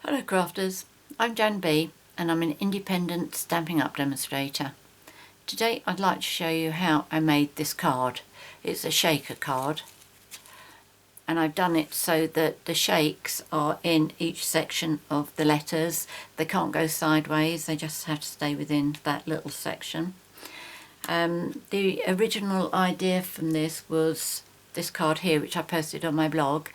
Hello crafters, I'm JanB and I'm an independent Stampin' Up demonstrator. Today I'd like to show you how I made this card. It's a shaker card and I've done it so that the shakes are in each section of the letters. They can't go sideways, they just have to stay within that little section. The original idea from this was this card here, which I posted on my blog.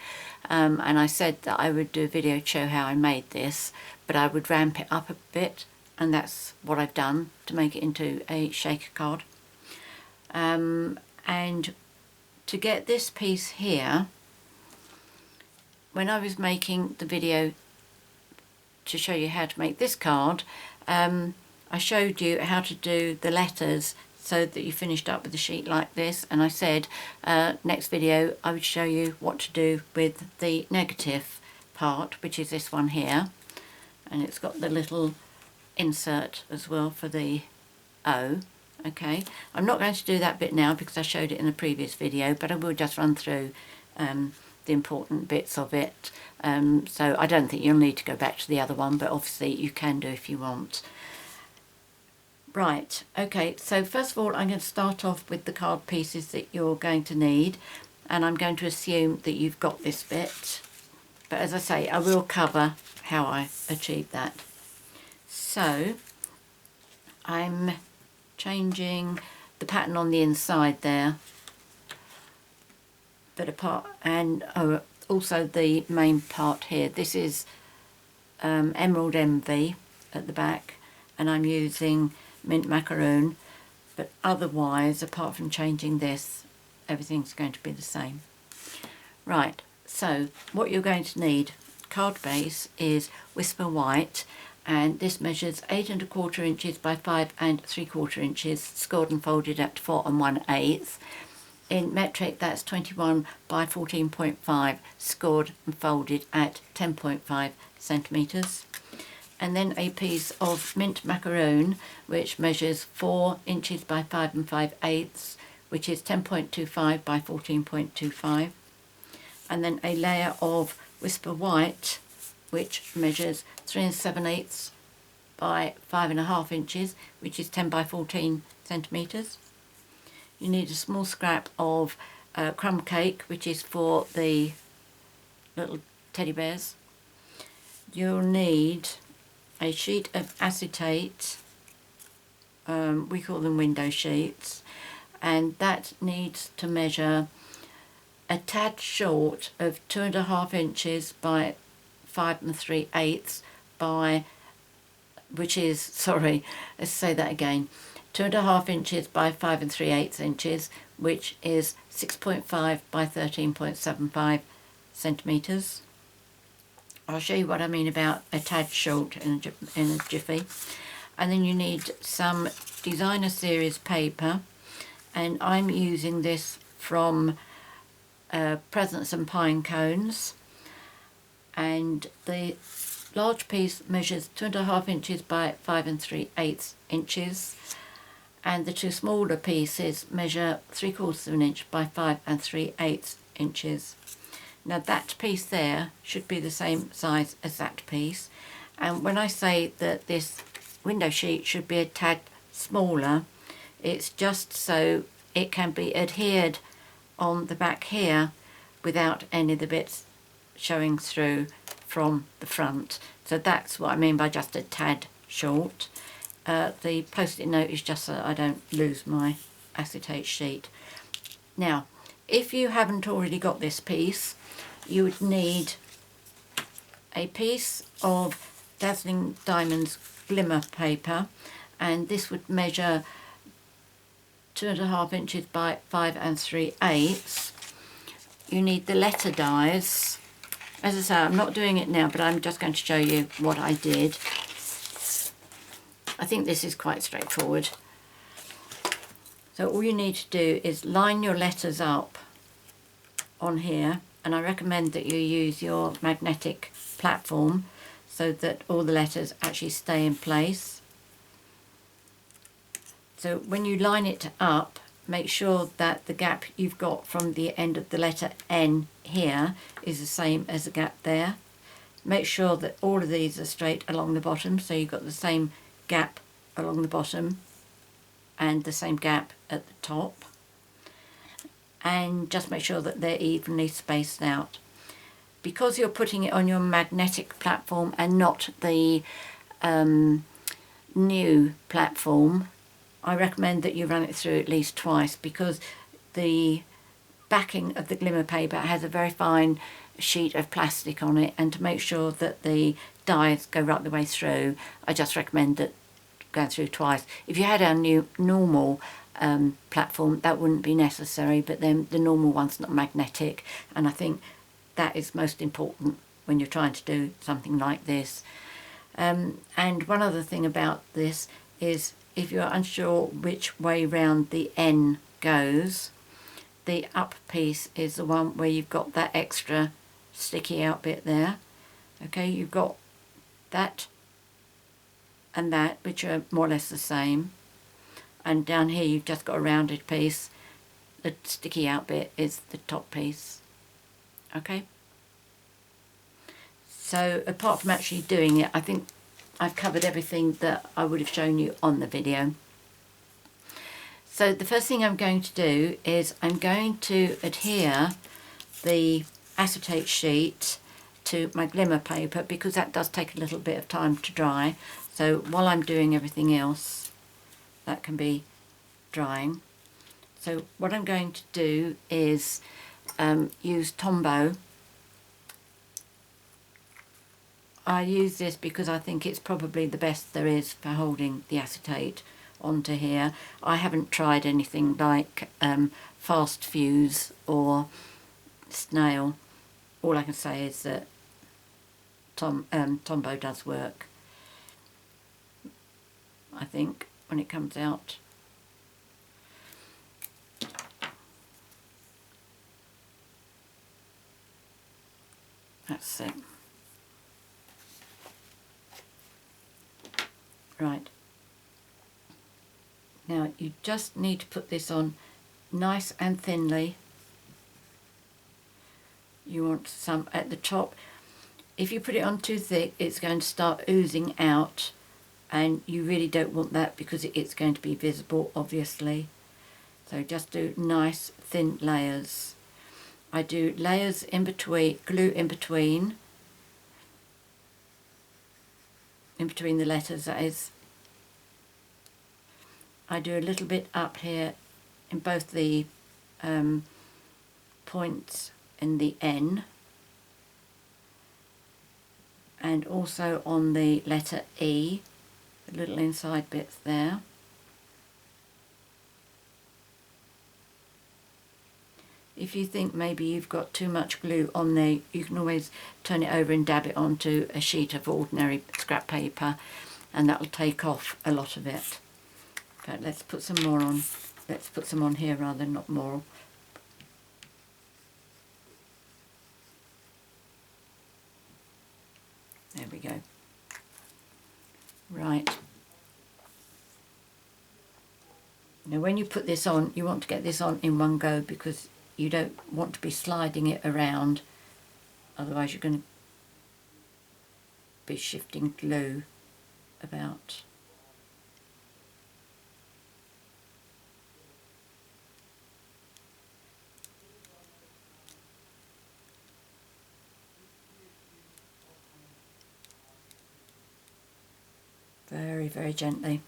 And I said that I would do a video to show how I made this, but I would ramp it up a bit, and that's what I've done to make it into a shaker card. And to get this piece here, when I was making the video to show you how to make this card, I showed you how to do the letters so that you finished up with a sheet like this, and I said next video I would show you what to do with the negative part, which is this one here, and it's got the little insert as well for the O. Okay, I'm not going to do that bit now because I showed it in the previous video, but I will just run through the important bits of it, so I don't think you'll need to go back to the other one, but obviously you can do if you want. Right, okay, so first of all I'm going to start off with the card pieces that you're going to need, and I'm going to assume that you've got this bit, but as I say, I will cover how I achieved that. So I'm changing the pattern on the inside there, but apart, and also the main part here. This is Emerald Envy at the back, and I'm using mint macaroon, but otherwise, apart from changing this, everything's going to be the same. Right, so what you're going to need, card base is Whisper White, and this measures 8 1/4 inches by 5 3/4 inches, scored and folded at 4 1/8. In metric, that's 21 by 14.5, scored and folded at 10.5 centimetres. And then a piece of mint macaroon, which measures 4 inches by 5 5/8, which is 10.25 by 14.25. And then a layer of Whisper White, which measures 3 7/8 by 5 1/2 inches, which is 10 by 14 centimetres. You need a small scrap of Crumb Cake, which is for the little teddy bears. You'll need a sheet of acetate, we call them window sheets, and that needs to measure a tad short of 2 1/2 inches by 5 3/8 by, which is, sorry, let's say that again, 2 1/2 inches by 5 3/8 inches, which is 6.5 by 13.75 centimetres. I'll show you what I mean about a tad short in a jiffy. And then you need some designer series paper, and I'm using this from Presents and Pinecones, and the large piece measures 2 1/2 inches by 5 3/8 inches, and the two smaller pieces measure 3/4 inch by 5 3/8 inches. Now that piece there should be the same size as that piece, and when I say that this window sheet should be a tad smaller, it's just so it can be adhered on the back here without any of the bits showing through from the front. So that's what I mean by just a tad short. The post-it note is just so that I don't lose my acetate sheet. Now, if you haven't already got this piece, you would need a piece of Dazzling Diamonds Glimmer Paper, and this would measure 2 1/2 inches by 5 3/8. You need the letter dies. As I say, I'm not doing it now, but I'm just going to show you what I did. I think this is quite straightforward. So all you need to do is line your letters up on here, and I recommend that you use your magnetic platform so that all the letters actually stay in place. So when you line it up, make sure that the gap you've got from the end of the letter N here is the same as the gap there. make sure that all of these are straight along the bottom, so you've got the same gap along the bottom and the same gap at the top, and just make sure that they're evenly spaced out. Because you're putting it on your magnetic platform and not the new platform, I recommend that you run it through at least twice, because the backing of the glimmer paper has a very fine sheet of plastic on it, and to make sure that the dies go right the way through, I just recommend that going through twice. If you had our new normal platform, that wouldn't be necessary, but then the normal one's not magnetic, and I think that is most important when you're trying to do something like this. And one other thing about this is, if you're unsure which way round the N goes, the up piece is the one where you've got that extra sticky out bit there. Okay, you've got that and that, which are more or less the same, and down here you've just got a rounded piece. The sticky out bit is the top piece. Okay, so apart from actually doing it, I think I've covered everything that I would have shown you on the video. So the first thing I'm going to do is I'm going to adhere the acetate sheet to my glimmer paper, because that does take a little bit of time to dry. So while I'm doing everything else, that can be drying. So what I'm going to do is use Tombow. I use this because I think it's probably the best there is for holding the acetate onto here. I haven't tried anything like Fast Fuse or Snail. All I can say is that Tombow does work, I think, when it comes out. That's it. Right. Now you just need to put this on nice and thinly. You want some at the top. If you put it on too thick, it's going to start oozing out, and you really don't want that, because it's going to be visible, obviously. So just do nice thin layers. I do layers in between, glue in between the letters, that is. I do a little bit up here in both the points in the N, and also on the letter E, the little inside bits there. If you think maybe you've got too much glue on there, you can always turn it over and dab it onto a sheet of ordinary scrap paper, and that will take off a lot of it. In fact, let's put some more on. Let's put some on here rather than not more. There we go. Right. Now when you put this on, you want to get this on in one go, because you don't want to be sliding it around, otherwise you're going to be shifting glue about. Very, very gently.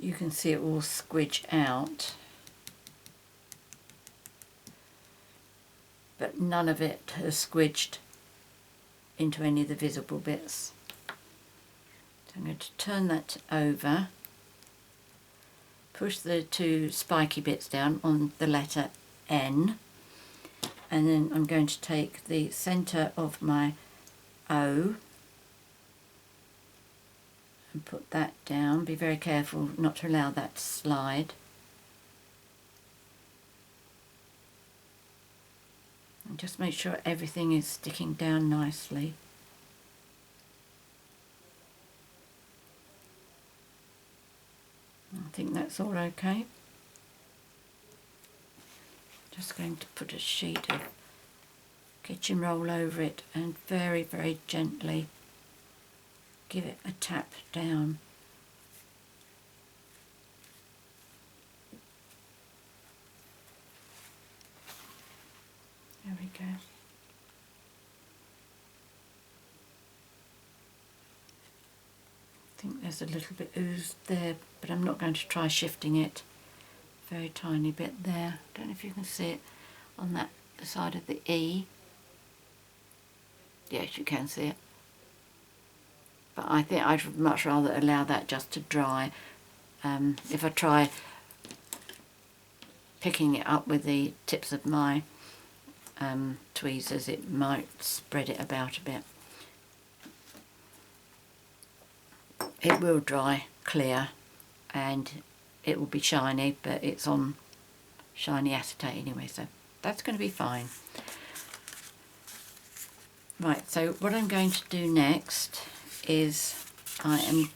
You can see it all squidge out, but none of it has squidged into any of the visible bits. So I'm going to turn that over, push the two spiky bits down on the letter N, and then I'm going to take the centre of my O and put that down. Be very careful not to allow that to slide. And just make sure everything is sticking down nicely. I think that's all okay. Just going to put a sheet of kitchen roll over it and very, very gently give it a tap down. There we go. I think there's a little bit oozed there, but I'm not going to try shifting it. Very tiny bit there. Don't know if you can see it on that side of the E. Yes, you can see it. But I think I'd much rather allow that just to dry. If I try picking it up with the tips of my tweezers, it might spread it about a bit. It will dry clear and it will be shiny, but it's on shiny acetate anyway, so that's going to be fine. Right, so what I'm going to do next is I am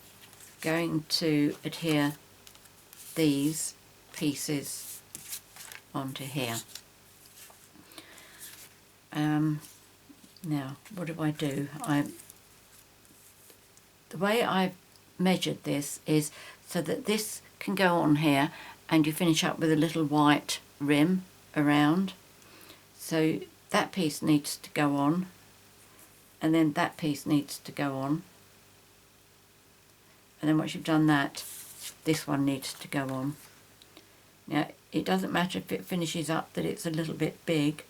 going to adhere these pieces onto here. Now, what do? The way I've measured this is so that this can go on here and you finish up with a little white rim around. So that piece needs to go on, and then that piece needs to go on, and then once you've done that, this one needs to go on. Now, it doesn't matter if it finishes up that it's a little bit big,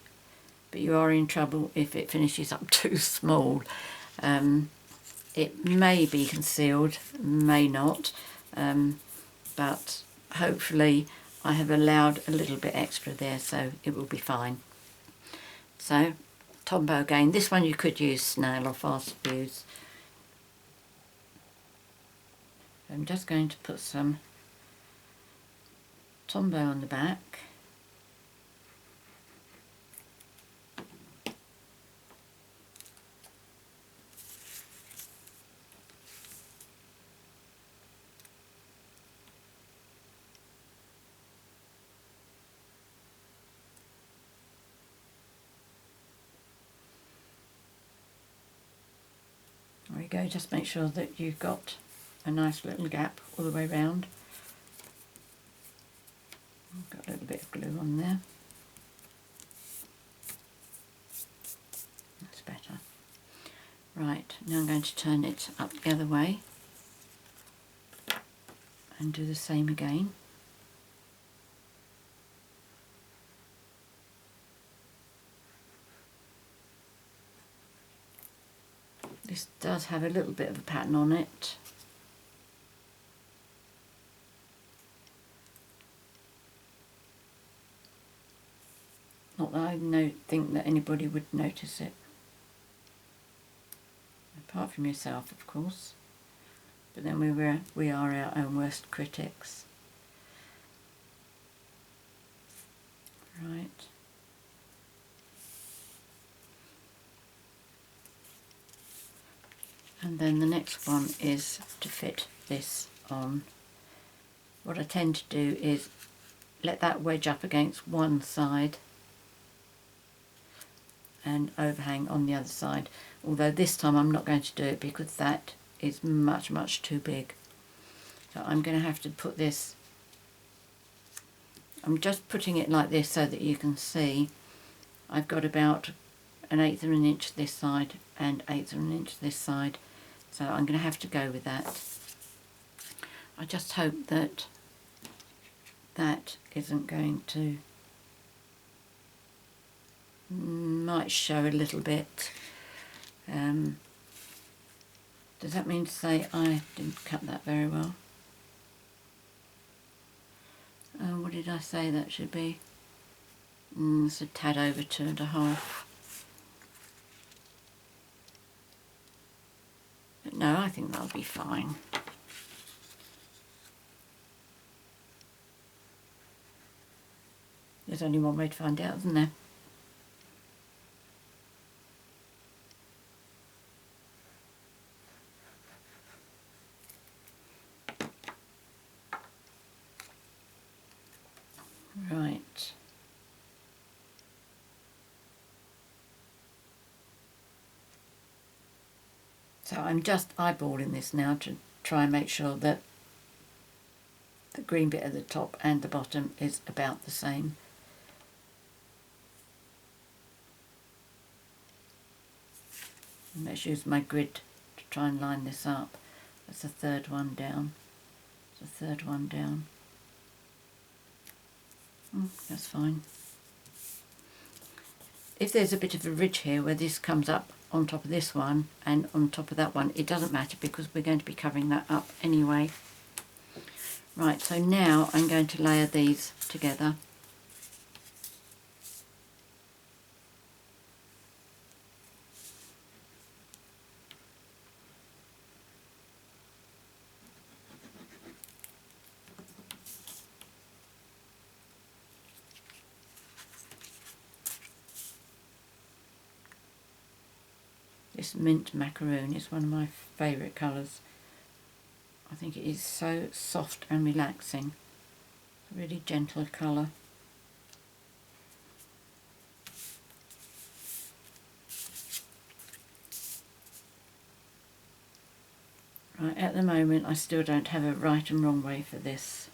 but you are in trouble if it finishes up too small. It may be concealed, may not, but hopefully I have allowed a little bit extra there, so it will be fine. So, Tombow again. This one you could use snail or fast fuse. I'm just going to put some Tombow on the back. There we go, just make sure that you've got a nice little gap all the way round. I've got a little bit of glue on there. That's better. Right, now I'm going to turn it up the other way and do the same again. This does have a little bit of a pattern on it. Not that I think that anybody would notice it. Apart from yourself, of course. But then we are our own worst critics. Right. And then the next one is to fit this on. What I tend to do is let that wedge up against one side and overhang on the other side. Although this time I'm not going to do it because that is much, much too big. So I'm going to have to put this, I'm just putting it like this so that you can see I've got about 1/8 of an inch this side and 1/8 of an inch this side. So I'm going to have to go with that. I just hope that that isn't going to, might show a little bit. Does that mean to say I didn't cut that very well? What did I say that should be? It's a tad over 2.5. But no, I think that'll be fine. There's only one way to find out, isn't there? So I'm just eyeballing this now to try and make sure that the green bit at the top and the bottom is about the same. And let's use my grid to try and line this up. That's the third one down. The third one down. That's fine. If there's a bit of a ridge here where this comes up on top of this one and on top of that one, it doesn't matter because we're going to be covering that up anyway. Right, so now I'm going to layer these together. This mint macaroon is one of my favourite colours. I think it is so soft and relaxing. It's a really gentle colour. Right, at the moment I still don't have a right and wrong way for this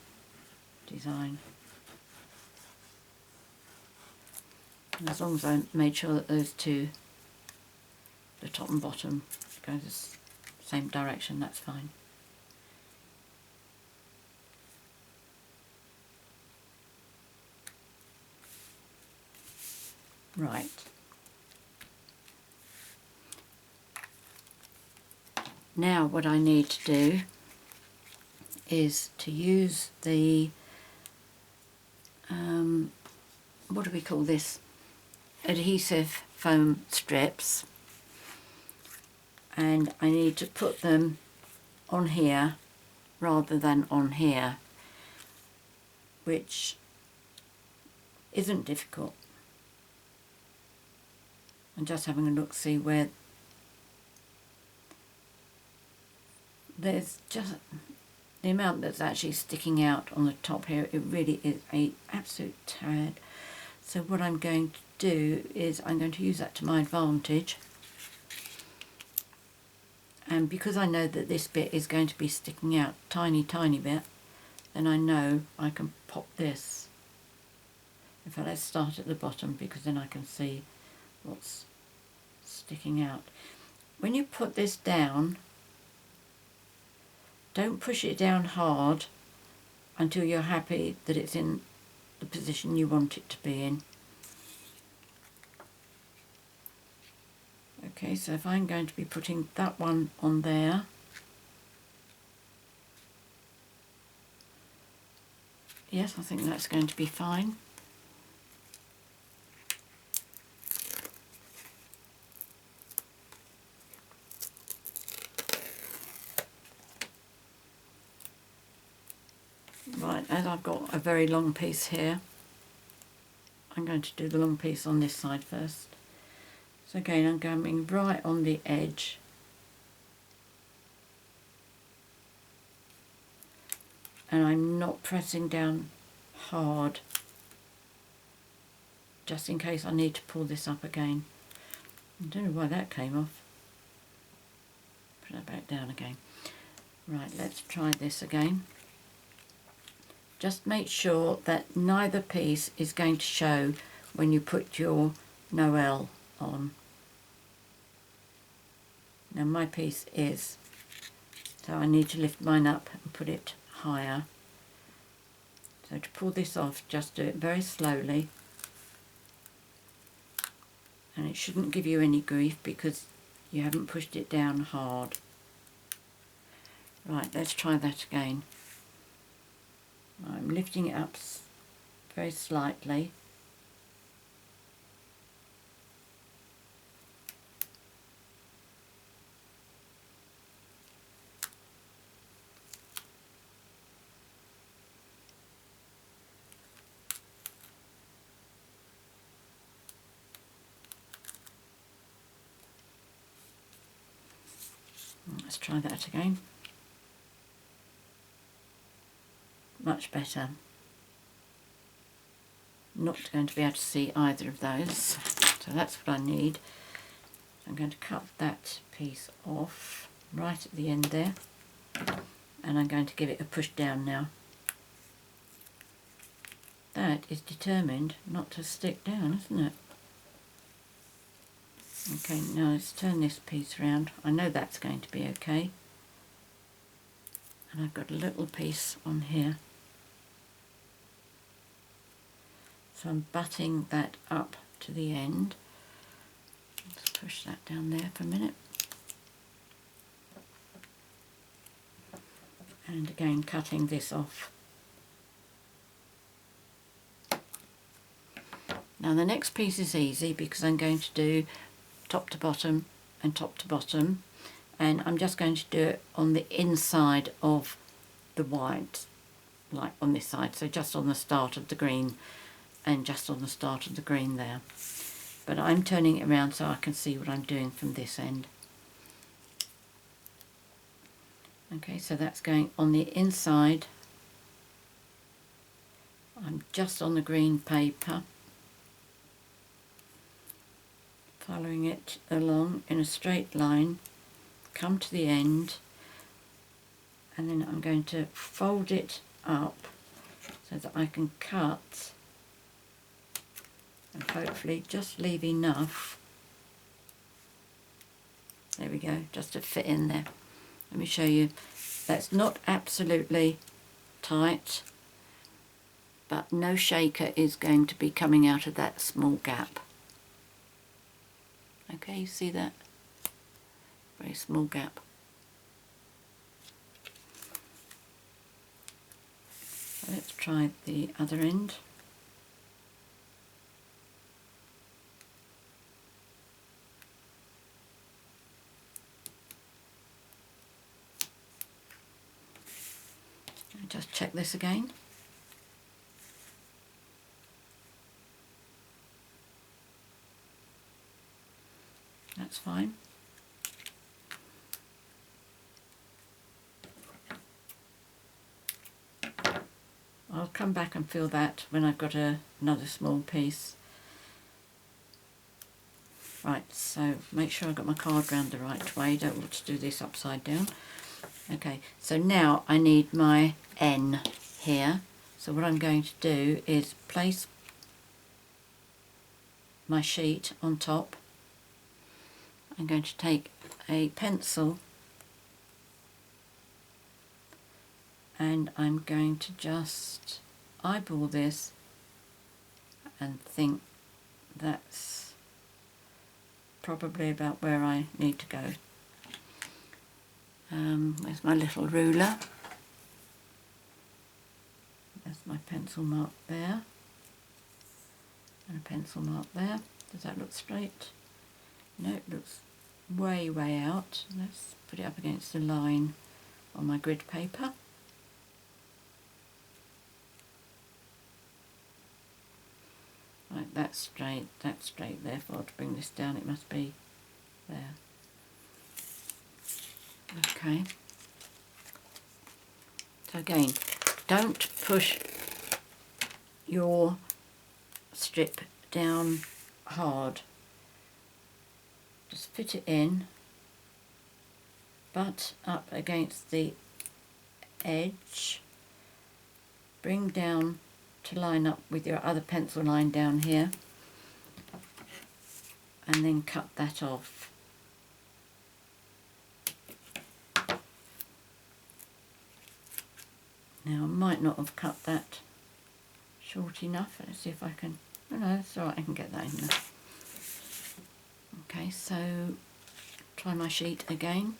design. And as long as I made sure that those two, the top and bottom, go the same direction, that's fine. Right. Now what I need to do is to use the, what do we call this? Adhesive foam strips, and I need to put them on here rather than on here, which isn't difficult. I'm just having a look, see where there's just the amount that's actually sticking out on the top here. It really is an absolute tad. So what I'm going to do is I'm going to use that to my advantage. And because I know that this bit is going to be sticking out tiny bit, then I know I can pop this. In fact, let's start at the bottom because then I can see what's sticking out. When you put this down, don't push it down hard until you're happy that it's in the position you want it to be in. Okay, so if I'm going to be putting that one on there, yes, I think that's going to be fine. Right, as I've got a very long piece here, I'm going to do the long piece on this side first. So again, I'm coming right on the edge. And I'm not pressing down hard, just in case I need to pull this up again. I don't know why that came off. Put that back down again. Right, let's try this again. Just make sure that neither piece is going to show when you put your Noel on. Now my piece is, so I need to lift mine up and put it higher. So to pull this off, just do it very slowly. And it shouldn't give you any grief because you haven't pushed it down hard. Right, let's try that again. I'm lifting it up very slightly. Let's try that again. Much better. Not going to be able to see either of those, so that's what I need. I'm going to cut that piece off right at the end there, and I'm going to give it a push down now. That is determined not to stick down, isn't it? Okay, now let's turn this piece round. I know that's going to be okay. And I've got a little piece on here. So I'm butting that up to the end. Let's push that down there for a minute. And again, cutting this off. Now the next piece is easy because I'm going to do top to bottom and top to bottom, and I'm just going to do it on the inside of the white, like on this side, so just on the start of the green and just on the start of the green there. But I'm turning it around so I can see what I'm doing from this end. Okay, so that's going on the inside. I'm just on the green paper, following it along in a straight line, come to the end, and then I'm going to fold it up so that I can cut and hopefully just leave enough, there we go, just to fit in there. Let me show you, that's not absolutely tight, but no shaker is going to be coming out of that small gap. Okay, you see that? Very small gap. Let's try the other end. Just check this again. That's fine. I'll come back and fill that when I've got another small piece. Right, so make sure I've got my card round the right way. Don't want to do this upside down. Okay, so now I need my N here. So what I'm going to do is place my sheet on top. I'm going to take a pencil and I'm going to just eyeball this and think that's probably about where I need to go. There's my little ruler. There's my pencil mark there. And a pencil mark there. Does that look straight? No, it looks way, way out. Let's put it up against the line on my grid paper. Right, that's straight, therefore to bring this down it must be there. Okay. So again, don't push your strip down hard. Just fit it in, butt up against the edge, bring down to line up with your other pencil line down here, and then cut that off. Now I might not have cut that short enough. Let's see if I can, oh no, it's alright, I can get that in there. Okay, so try my sheet again.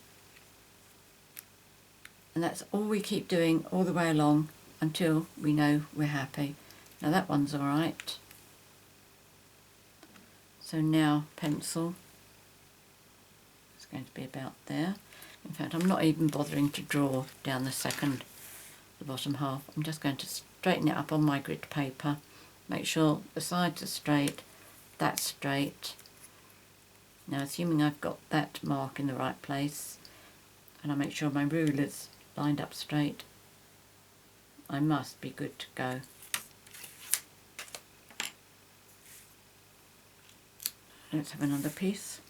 And that's all we keep doing all the way along until we know we're happy. Now that one's alright. So now pencil. It's going to be about there. In fact, I'm not even bothering to draw down the bottom half. I'm just going to straighten it up on my grid paper. Make sure the sides are straight, that's straight. Now assuming I've got that mark in the right place, and I make sure my ruler's lined up straight, I must be good to go. Let's have another piece.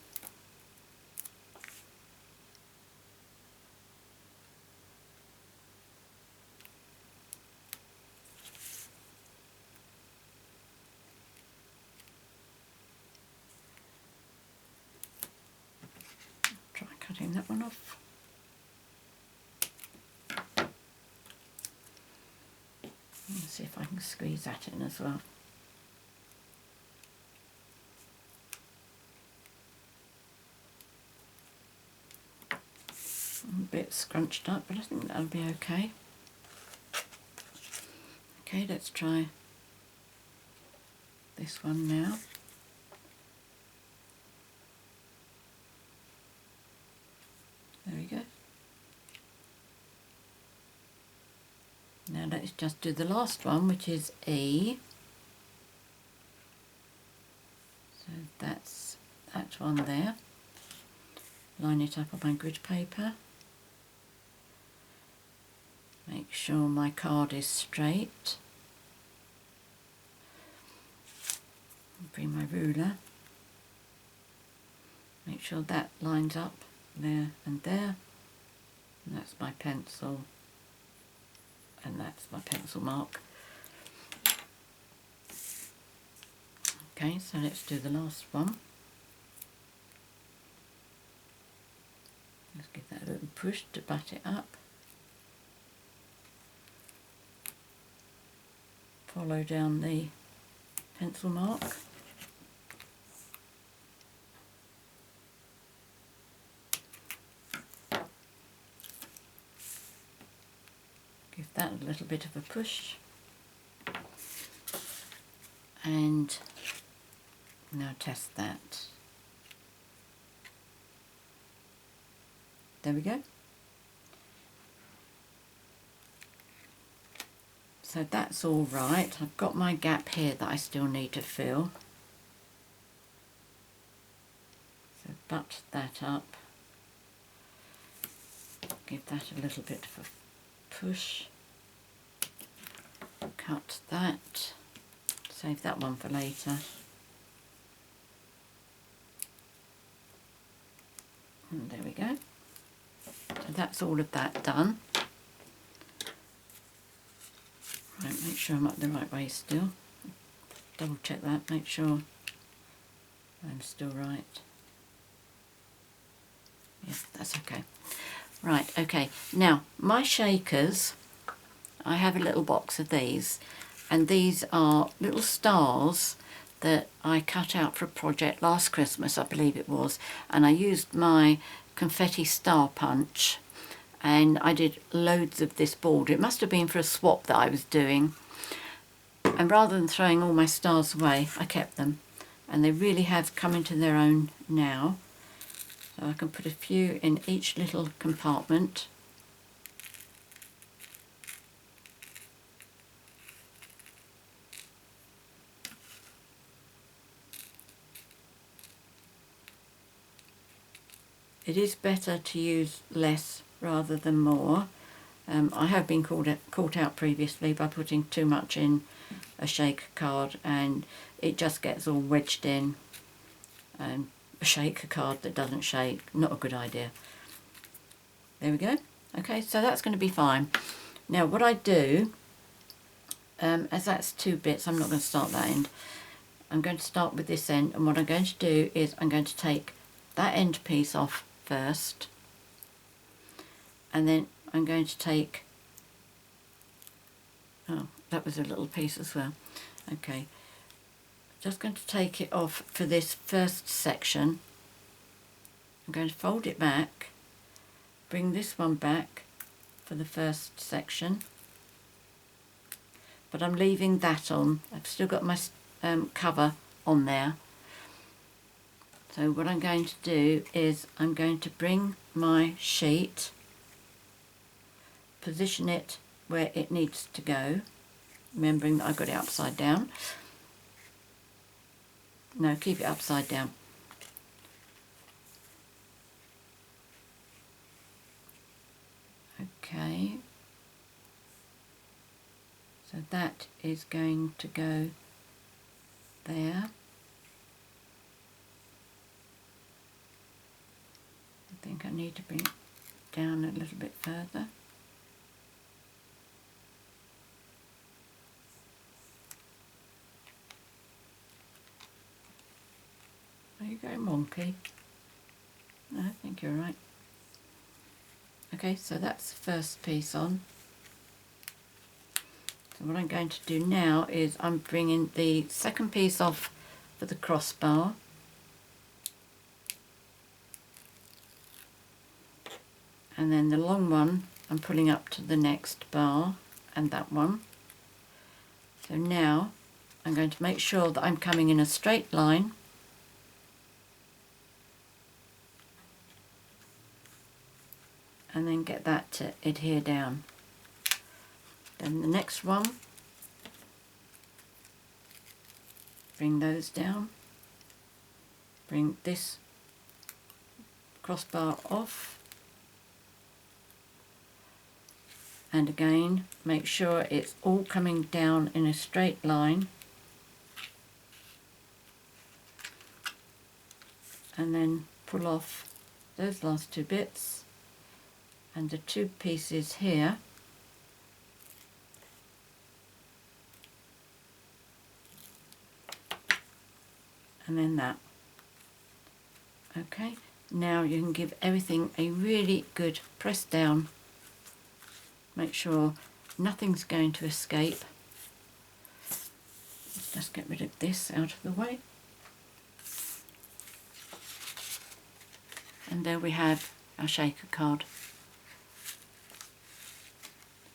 clean that one off. Let's see if I can squeeze that in as well. A bit scrunched up, but I think that'll be okay. Okay, let's try this one now. There we go. Now let's just do the last one, which is E. So that's that one there. Line it up on my grid paper. Make sure my card is straight. Bring my ruler. Make sure that lines up there and there. And that's my pencil. And that's my pencil mark. Okay, so let's do the last one. Let's give that a little push to butt it up. Follow down the pencil mark. Give that a little bit of a push. And now test that. There we go. So that's all right. I've got my gap here that I still need to fill. So butt that up. Give that a little bit of a push. Cut that. Save that one for later. And there we go. So that's all of that done. Right, make sure I'm up the right way still. Double check that, make sure I'm still right. Yes, that's okay. Right, okay. Now, my shakers, I have a little box of these, and these are little stars that I cut out for a project last Christmas, I believe it was, and I used my confetti star punch, and I did loads of this board. It must have been for a swap that I was doing, and rather than throwing all my stars away, I kept them, and they really have come into their own now. So I can put a few in each little compartment. It is better to use less rather than more. I have been caught out previously by putting too much in a shake card, and it just gets all wedged in. And a shake card that doesn't shake, not a good idea. There we go. Okay, so that's going to be fine. Now what I do, as that's two bits, I'm not going to start that end. I'm going to start with this end, and what I'm going to do is I'm going to take that end piece off first, and then I'm going to take, oh, that was a little piece as well. Okay, just going to take it off for this first section. I'm going to fold it back, bring this one back for the first section, but I'm leaving that on. I've still got my cover on there. So what I'm going to do is I'm going to bring my sheet, position it where it needs to go, remembering that I've got it upside down. No, keep it upside down. Okay. So that is going to go there. I think I need to bring it down a little bit further. Are you going wonky? No, I think you're right. Okay, so that's the first piece on. So what I'm going to do now is I'm bringing the second piece off for the crossbar. And then the long one I'm pulling up to the next bar, and that one. So now I'm going to make sure that I'm coming in a straight line. And then get that to adhere down. Then the next one, bring those down, bring this crossbar off, and again make sure it's all coming down in a straight line, and then pull off those last two bits and the two pieces here. And then that. Okay, now you can give everything a really good press down. Make sure nothing's going to escape. Let's just get rid of this out of the way. And there we have our shaker card.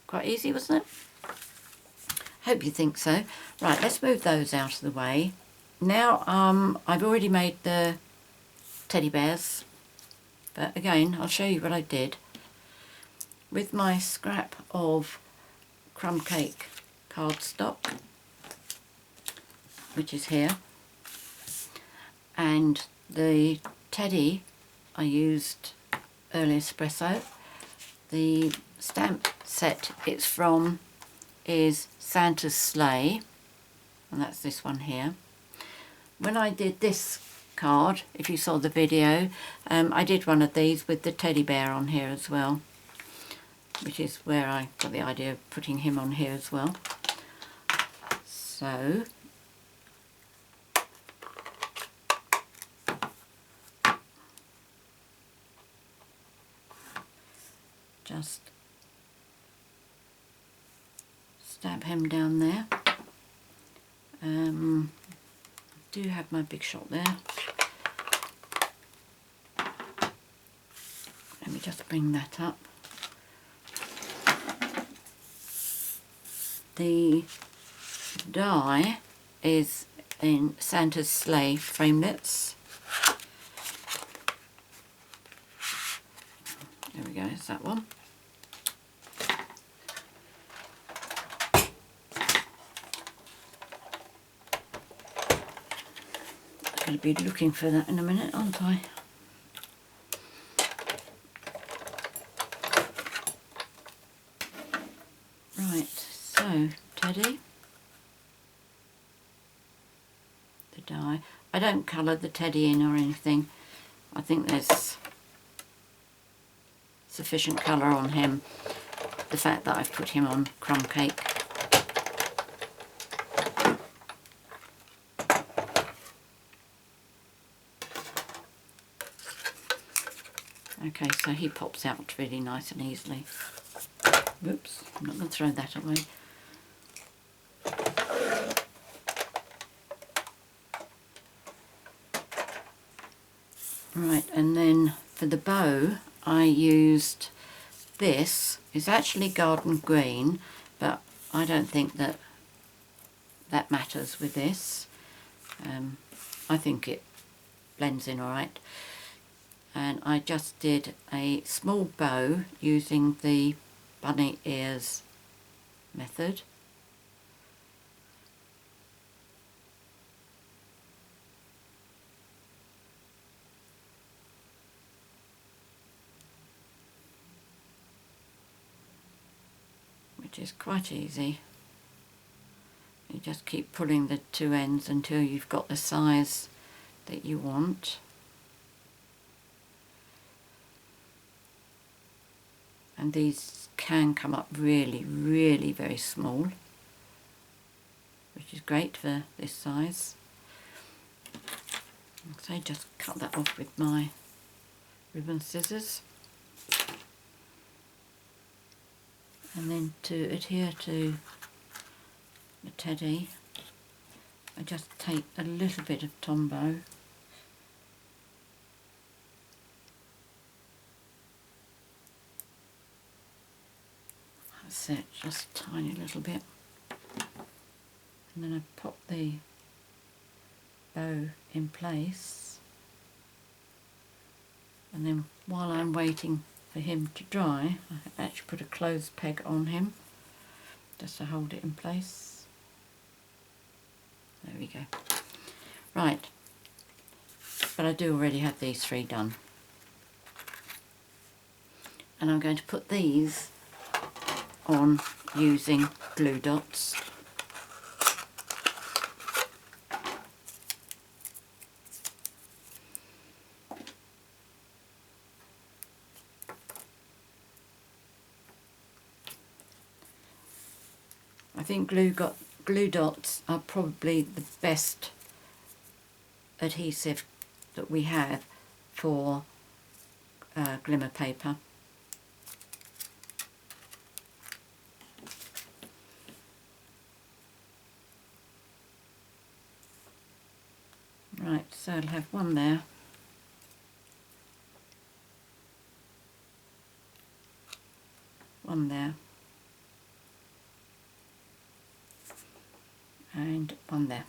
Quite easy, wasn't it? Hope you think so. Right, let's move those out of the way. Now I've already made the teddy bears, but again I'll show you what I did. With my scrap of Crumb Cake cardstock, which is here, and the teddy I used Early Espresso. The stamp set it's from is Santa's Sleigh, and that's this one here. When I did this card, if you saw the video, I did one of these with the teddy bear on here as well, which is where I got the idea of putting him on here as well. So just stab him down there. I do have my big shot there. Let me just bring that up. The die is in Santa's Sleigh framelits. There we go, is that one. I'm going to be looking for that in a minute, aren't I? Right, so teddy, the die. I don't colour the teddy in or anything. I think there's sufficient colour on him. The fact that I've put him on crumb cake. Okay, so he pops out really nice and easily. Whoops, I'm not going to throw that away. Right, and then for the bow I used this. It's actually garden green, but I don't think that matters with this. I think it blends in alright. And I just did a small bow using the bunny ears method. Which is quite easy. You just keep pulling the two ends until you've got the size that you want. And these can come up really, really very small, which is great for this size. So I just cut that off with my ribbon scissors. And then to adhere to the teddy, I just take a little bit of Tombow. That's it, just a tiny little bit. And then I pop the bow in place. And then while I'm waiting for him to dry, I actually put a clothes peg on him just to hold it in place. There we go. Right, but I do already have these three done. And I'm going to put these on using glue dots. I think glue dots are probably the best adhesive that we have for glimmer paper. Right, so I'll have one there. One there. And one there.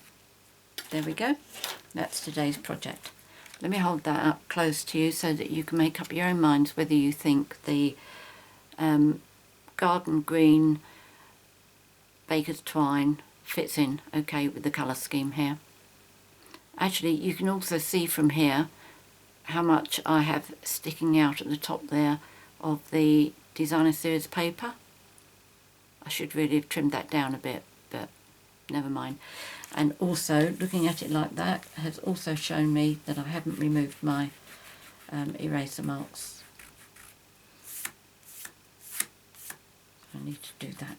There we go. That's today's project. Let me hold that up close to you so that you can make up your own minds whether you think the garden green baker's twine fits in okay with the colour scheme here. Actually, you can also see from here how much I have sticking out at the top there of the designer series paper. I should really have trimmed that down a bit, but never mind. And also, looking at it like that has also shown me that I haven't removed my eraser marks. I need to do that.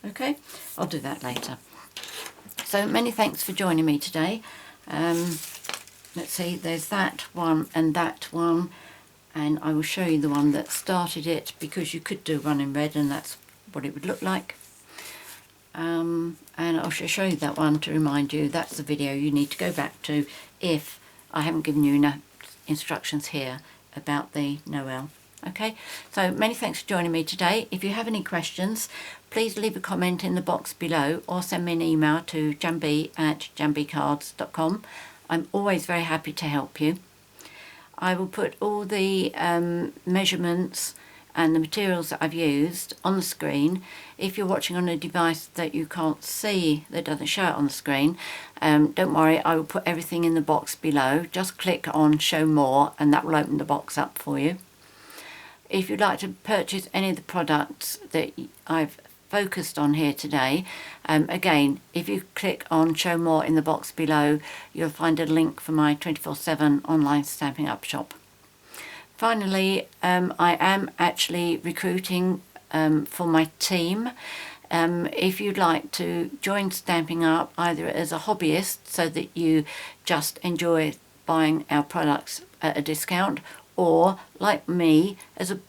Okay, I'll do that later. So many thanks for joining me today. Let's see, there's that one and that one, and I will show you the one that started it, because you could do one in red and that's what it would look like. And I'll show you that one to remind you that's the video you need to go back to if I haven't given you enough instructions here about the NOEL. Okay, so many thanks for joining me today. If you have any questions, please leave a comment in the box below or send me an email to janb@janbcards.com. I'm always very happy to help you. I will put all the measurements and the materials that I've used on the screen. If you're watching on a device that you can't see, that doesn't show it on the screen, don't worry, I will put everything in the box below. Just click on show more and that will open the box up for you. If you'd like to purchase any of the products that I've focused on here today, again, if you click on show more in the box below, you'll find a link for my 24/7 online Stampin' Up shop. Finally, I am actually recruiting for my team. If you'd like to join Stampin' Up either as a hobbyist so that you just enjoy buying our products at a discount, or like me as a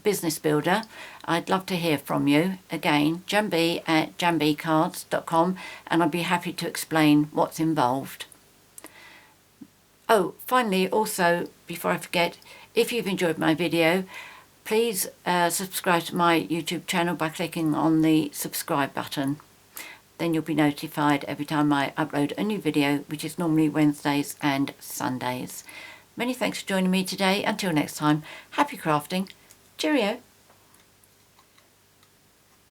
business builder, I'd love to hear from you. Again, janb@janbcards.com, and I'd be happy to explain what's involved. Oh, finally, also, before I forget, if you've enjoyed my video, please subscribe to my YouTube channel by clicking on the subscribe button. Then you'll be notified every time I upload a new video, which is normally Wednesdays and Sundays. Many thanks for joining me today. Until next time, happy crafting. Cheerio.